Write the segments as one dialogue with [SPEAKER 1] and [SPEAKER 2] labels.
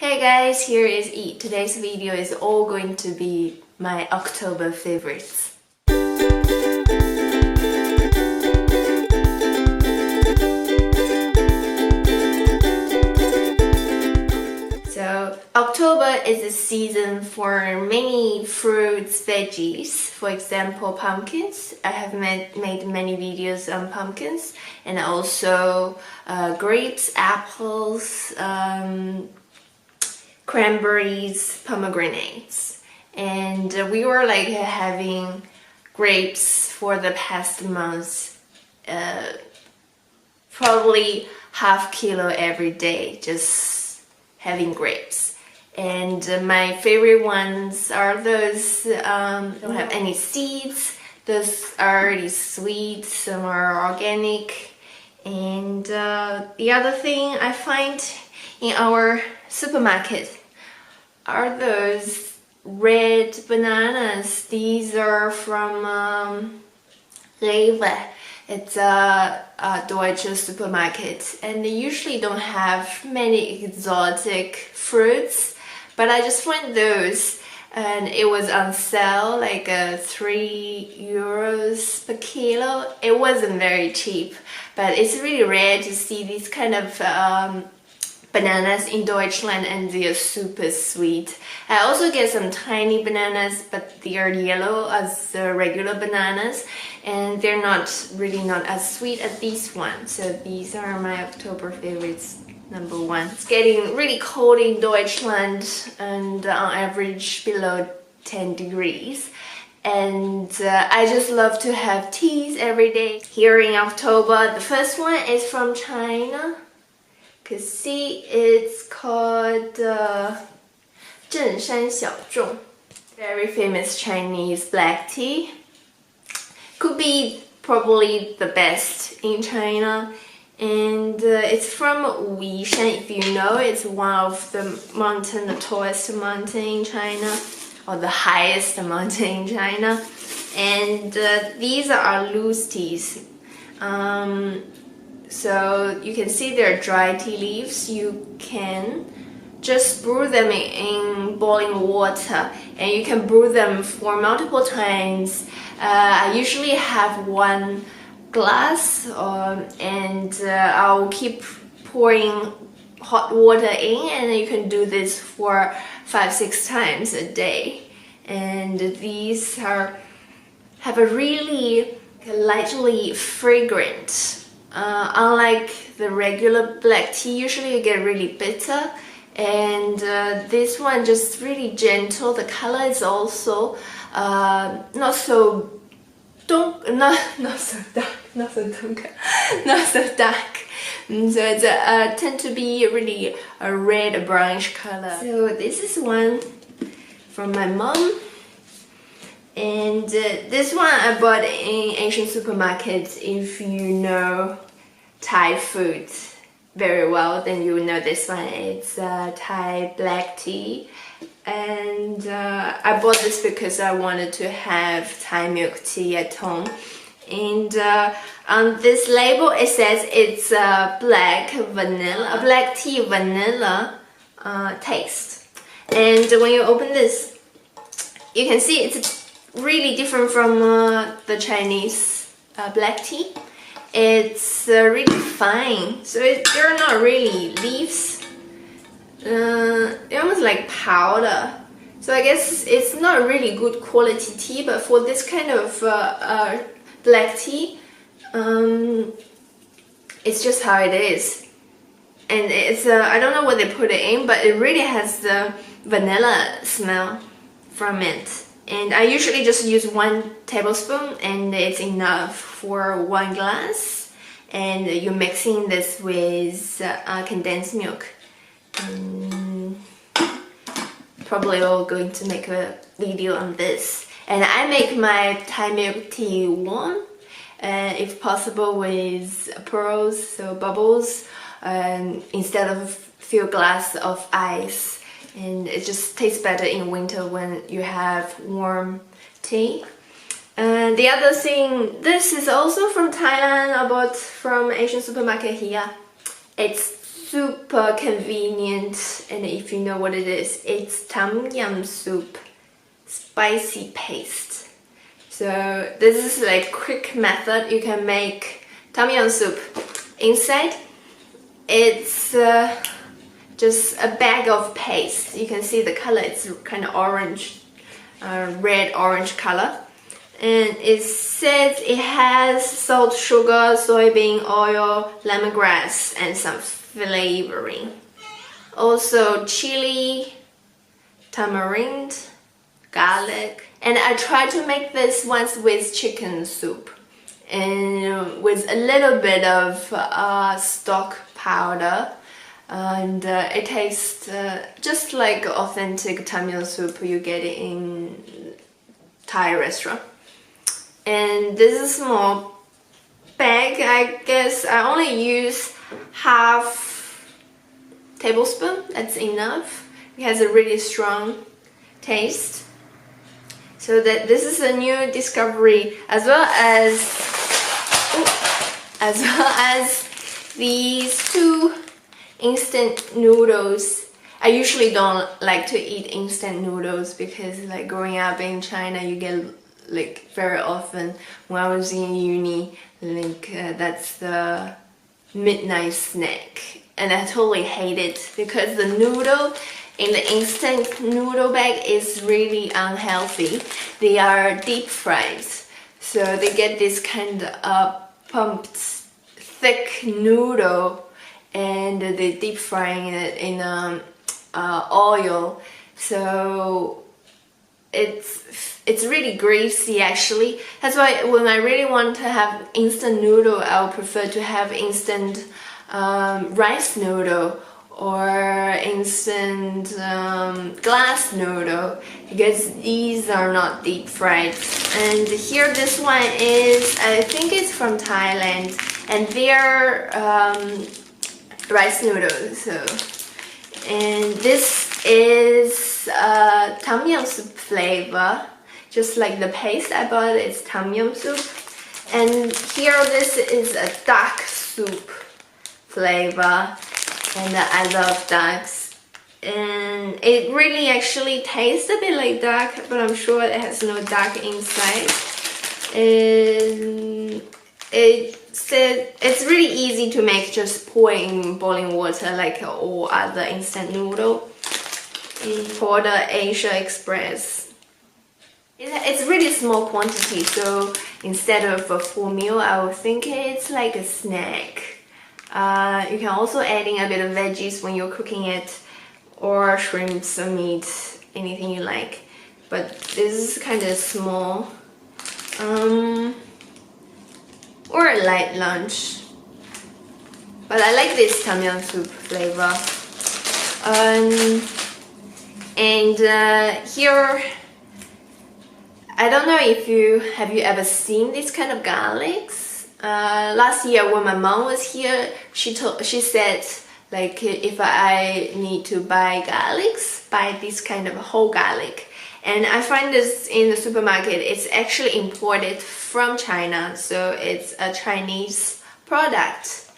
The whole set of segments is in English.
[SPEAKER 1] Hey guys, here is Eat. Today's video is all going to be my October favorites. So October is a season for many fruits, veggies. For example, pumpkins. I have made many videos on pumpkins, and also grapes, apples, cranberries, pomegranates. And we were like having grapes for the past months, probably half kilo every day, just having grapes. And my favorite ones are those don't have any seeds. Those are really sweet, some are organic. And the other thing I find in our supermarket are those red bananas. These are from Rewe. It's a Deutsche supermarket, and they usually don't have many exotic fruits, but I just found those, and it was on sale, like €3 per kilo. It wasn't very cheap, but it's really rare to see these kind of bananas in Deutschland, and they are super sweet. I also get some tiny bananas, but they are yellow as the regular bananas, and they're not as sweet as these ones. So these are my October favorites. Number one. It's getting really cold in Deutschland, and on average below 10 degrees. And I just love to have teas every day. Here in October, the first one is from China. See, it's called 正山小种. Very famous Chinese black tea. Could be probably the best in China. And it's from Wishan, if you know. It's one of the tallest mountain in China, or the highest mountain in China. And these are loose teas. So you can see they're dry tea leaves. You can just brew them in boiling water, and you can brew them for multiple times. I usually have one glass, and I'll keep pouring hot water in, and you can do this for 5-6 times a day. And these have a really lightly fragrant. Unlike the regular black tea, usually you get really bitter, and this one just really gentle. The color is also not so dark. So it's tend to be really a red brownish color. So this is one from my mom. And this one I bought in Asian supermarkets. If you know Thai food very well, then you will know this one. It's Thai black tea. And I bought this because I wanted to have Thai milk tea at home. And on this label it says it's black tea vanilla taste. And when you open this, you can see it's really different from the Chinese black tea. It's really fine. So they're not really leaves. They're almost like powder. So I guess it's not really good quality tea, but for this kind of black tea, it's just how it is. And it's I don't know what they put it in, but it really has the vanilla smell from it. And I usually just use 1 tablespoon, and it's enough for 1 glass. And you're mixing this with condensed milk. Probably we're going to make a video on this. And I make my Thai milk tea warm, if possible with pearls, so bubbles, instead of few glass of ice. And it just tastes better in winter when you have warm tea. And the other thing, this is also from Thailand. I bought from Asian supermarket here. It's super convenient, and if you know what it is, it's Tom Yam soup, spicy paste. So this is like quick method. You can make Tom Yam soup. Inside, it's just a bag of paste. You can see the color, it's kind of orange, red-orange color. And it says it has salt, sugar, soybean oil, lemongrass, and some flavoring. Also chili, tamarind, garlic. And I tried to make this once with chicken soup and with a little bit of stock powder. And it tastes just like authentic Tom Yam soup you get in Thai restaurant. And this is a small bag. I guess I only use half tablespoon. That's enough. It has a really strong taste. So that this is a new discovery, as well as these two instant noodles. I usually don't like to eat instant noodles because like growing up in China, you get like very often when I was in uni, like that's the midnight snack, and I totally hate it because the noodle in the instant noodle bag is really unhealthy. They are deep fried, so they get this kind of pumped thick noodle, and they deep frying it in oil, so it's really greasy actually. That's why when I really want to have instant noodle, I would prefer to have instant rice noodle or instant glass noodle, because these are not deep fried. And here this one is, I think it's from Thailand, and they're rice noodles. So, and this is Tom Yam soup flavor, just like the paste I bought. It's Tom Yam soup, and here this is a duck soup flavor, and I love ducks, and it really actually tastes a bit like duck, but I'm sure it has no duck inside. And it's really easy to make, just pour in boiling water like all other instant noodle. For the Asia Express, it's really small quantity, so instead of a full meal, I would think it's like a snack. You can also add in a bit of veggies when you're cooking it, or shrimps or meat, anything you like. But this is kind of small, or a light lunch. But I like this Tom Yam soup flavor. And here, I don't know if have you ever seen this kind of garlics. Last year when my mom was here, she said like if I need to buy garlics, buy this kind of whole garlic. And I find this in the supermarket. It's actually imported from China, so it's a Chinese product.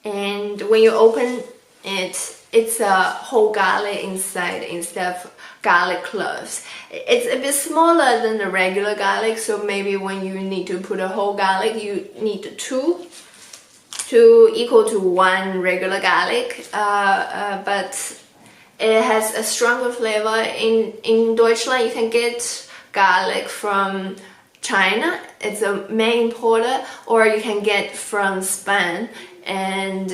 [SPEAKER 1] And when you open it, it's a whole garlic inside instead of garlic cloves. It's a bit smaller than the regular garlic, so maybe when you need to put a whole garlic, you need two to equal to one regular garlic. But it has a stronger flavor. In Deutschland, you can get garlic from China. It's a main importer, or you can get from Spain. And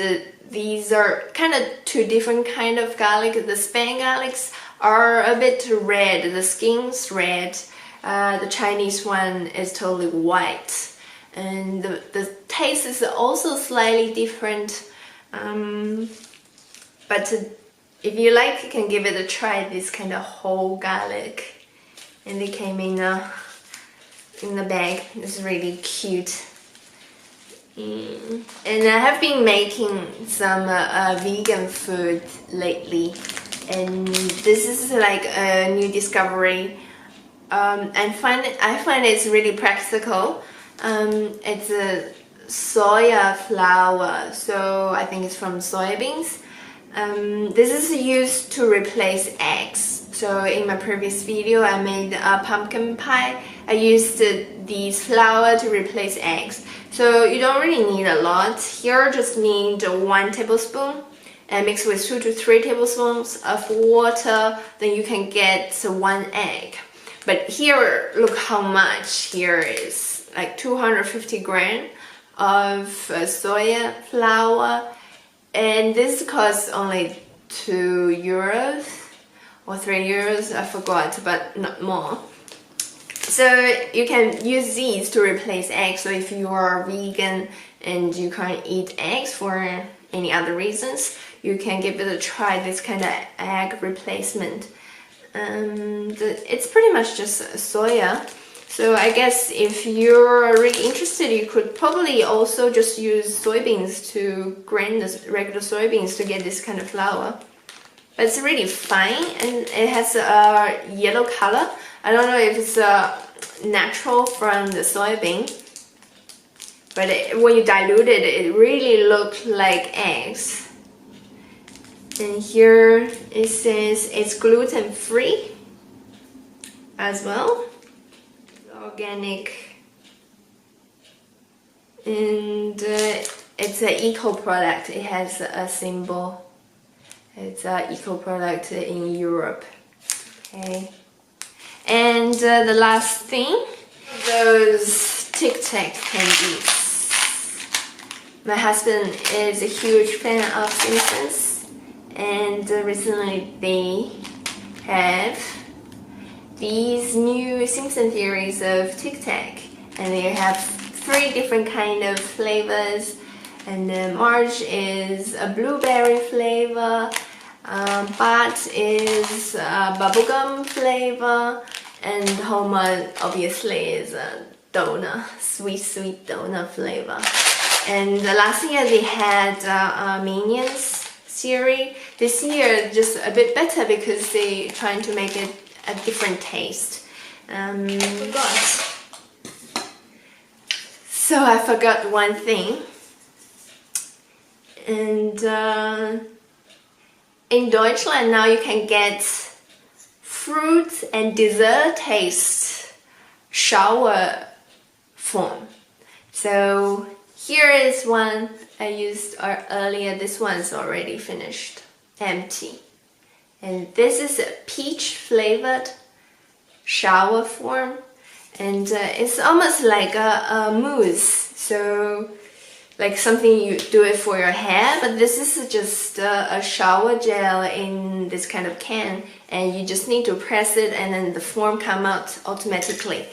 [SPEAKER 1] these are kind of two different kind of garlic. The Spain garlics are a bit red, the skin's red. The Chinese one is totally white, and the taste is also slightly different. But if you like, you can give it a try. This kind of whole garlic, and it came in the bag. It's really cute. And I have been making some vegan food lately, and this is like a new discovery. I find it's really practical. It's a soya flour, so I think it's from soybeans. This is used to replace eggs. So in my previous video, I made a pumpkin pie. I used these flour to replace eggs. So you don't really need a lot. Here, just need 1 tablespoon and mix with 2 to 3 tablespoons of water. Then you can get 1 egg. But here, look how much here is. Like 250 grams of soya flour. And this costs only 2 euros or 3 euros, I forgot, but not more. So you can use these to replace eggs. So if you are vegan and you can't eat eggs for any other reasons, you can give it a try, this kind of egg replacement. It's pretty much just soya. So I guess if you're really interested, you could probably also just use soybeans to grind the regular soybeans to get this kind of flour. But it's really fine and it has a yellow color. I don't know if it's natural from the soybean, but when you dilute it, it really looks like eggs. And here it says it's gluten-free as well. Organic, and it's an eco product. It has a symbol. It's an eco product in Europe. Okay, and the last thing, those Tic Tac candies. My husband is a huge fan of Simpsons, and recently they have these new Simpson series of Tic Tac, and they have 3 different kind of flavors. And Marge is a blueberry flavor, Bart is a bubblegum flavor, and Homer obviously is a donut, sweet donut flavor. And last year they had Minions series. This year just a bit better because they trying to make it a different taste. So I forgot one thing. And in Deutschland now you can get fruit and dessert taste shower form. So here is one I used earlier. This one's already finished, empty. And this is a peach flavored shower form, and it's almost like a mousse, so like something you do it for your hair, but this is just a shower gel in this kind of can, and you just need to press it and then the form come out automatically.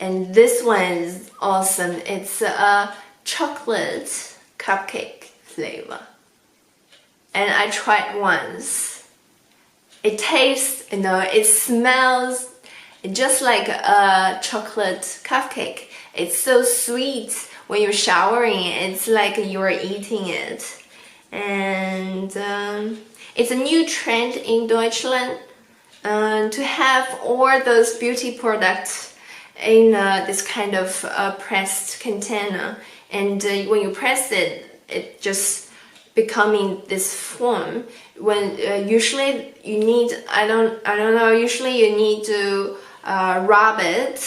[SPEAKER 1] And this one is awesome. It's a chocolate cupcake flavor, and I tried once. It tastes, it smells just like a chocolate cupcake. It's so sweet. When you're showering, it's like you're eating it. And it's a new trend in Deutschland to have all those beauty products in this kind of pressed container. And when you press it, it just becoming this form. When usually you need, I don't know, usually you need to rub it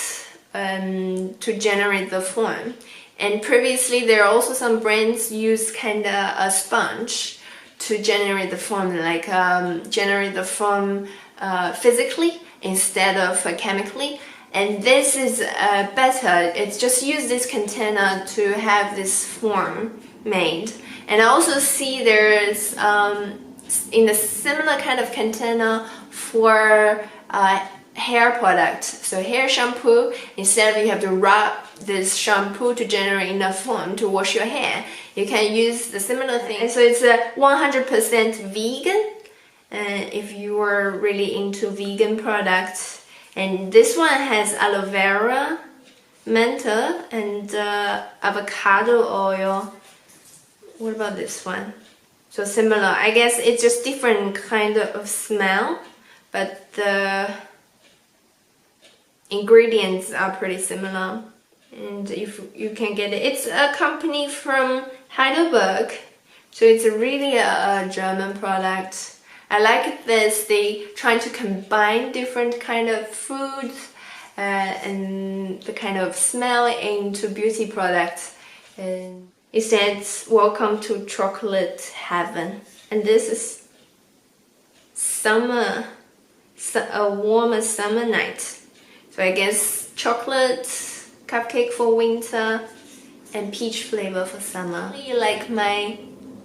[SPEAKER 1] to generate the form. And previously there are also some brands use kind of a sponge to generate the form, like generate the form physically instead of chemically. And this is better. It's just use this container to have this form made. And I also see there's in a similar kind of container for hair product. So hair shampoo, instead of you have to rub this shampoo to generate enough foam to wash your hair, you can use the similar thing. And so it's 100% vegan if you are really into vegan products. And this one has aloe vera, menthol, and avocado oil. What about this one? So similar. I guess it's just different kind of smell, but the ingredients are pretty similar. And if you can get it, it's a company from Heidelberg, So it's really a German product. I like this. They trying to combine different kind of foods and the kind of smell into beauty products. And it says, "Welcome to chocolate heaven." And this is summer, a warmer summer night. So I guess chocolate, cupcake for winter, and peach flavor for summer. If you like my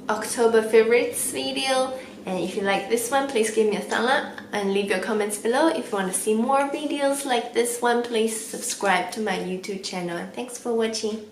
[SPEAKER 1] October favorites video, and if you like this one, please give me a thumb up and leave your comments below. If you want to see more videos like this one, please subscribe to my YouTube channel. And thanks for watching.